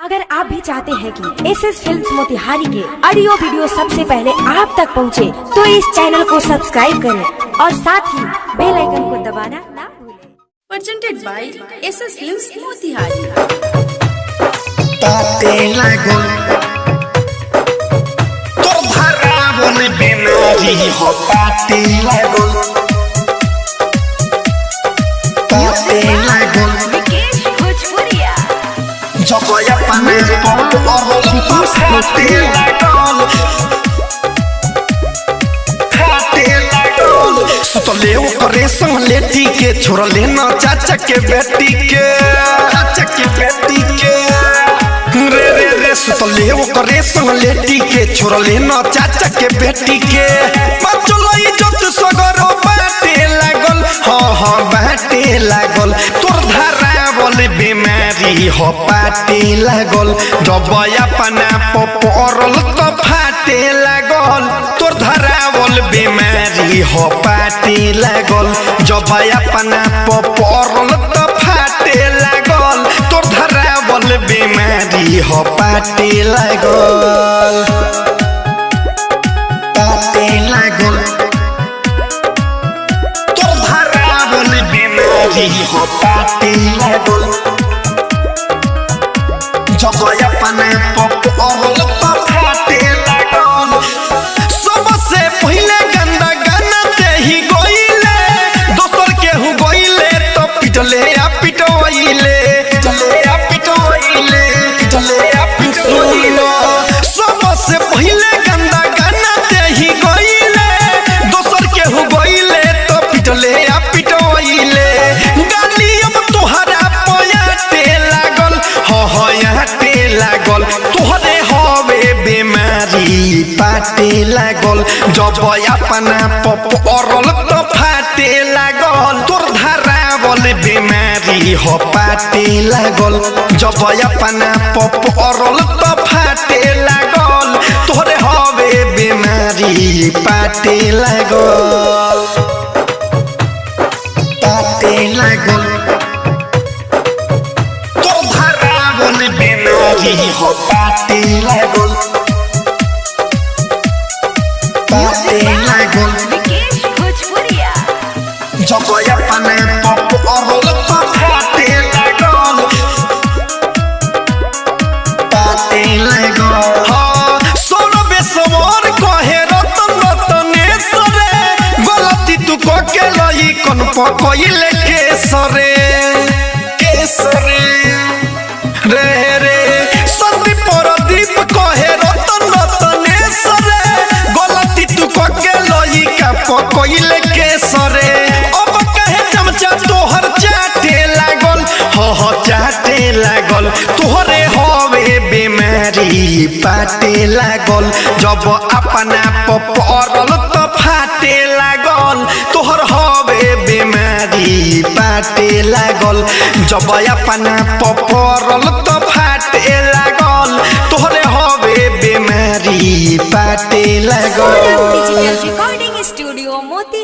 अगर आप भी चाहते हैं कि एसएस फिल्म्स मोतिहारी के ऑडियो वीडियो सबसे पहले आप तक पहुंचे, तो इस चैनल को सब्सक्राइब करें और साथ ही बेल आइकन को दबाना ना भूलें। Presented by SS Films Motihari. ताते लागो तो धरावन बेमारी हो ताते लागो ताते लागो विकेश भोजपुरिया जगया पाने और ताते लागो सुतले करे संग लेटी के छोड़ लेना चाचा के बेटी के रे रे रे सुतले करे संग लेटी के छोड़ लेना चाचा के बेटी के बचलई जत सगरो बाटे लागल हाँ बाटे लागल तोर धरावल बीमारी हो पाटे लागल दबया पना पपरल तो फाटे लागल तोर धरावल बीमारी हो पाटे लागल जबया पना पपरल तो फाटे लागल तोर धरावल बीमारी हो पाटे लागल पाटे लागल तोर धरावल बीमारी हो पाटे लागल जबया पना पपरल तो फाटे लागल सबसे पहले गंदा गाना ते ही गइले दोसर केहू गइले तो पिटले आ पिटोइले सबसे पहले गंदा गाना ते ही गइले दोसर केहू गइले तो पिटले आ पिटोइले गाली अब तोहरा पयाटे लागल हयाटे लागल तोहरे हवे बीमारी पाटे लागल जब अपना पपरल तो फाटे लागल तोर धरावल बीमारी हो पाटे लागल जब अपना पपरल तो फाटे लागल तोहरे हवे बीमारी पाटे लागल पाटे लागल तोर धरावल बीमारी हो पाटे लागल पाटे लागल विकेश भोजपुरिया जबया पना पपरल तो फाटे लागल पाटे लागल हाँ सोनो बेसवर कहे रतन रतनेश्वरे गलती तू के लई कन पकइले केसरे रे रे संदीप प्रदीप कहे रतन रतनेश्वरे गलती तू के लई का पकइले केसरे अब कहे चमचा तोहर चाटे लागल चाटे लागल तोहरे हवे बीमारी पाटे लागल जब अपना पपरल तो फाटे लागल तोहर हवे बीमारी पाटे लागल जब अपना पपरल तो फाटे लागल तोहरे हवे बीमारी पाटे लागल डिजिटल रिकॉर्डिंग स्टूडियो मोती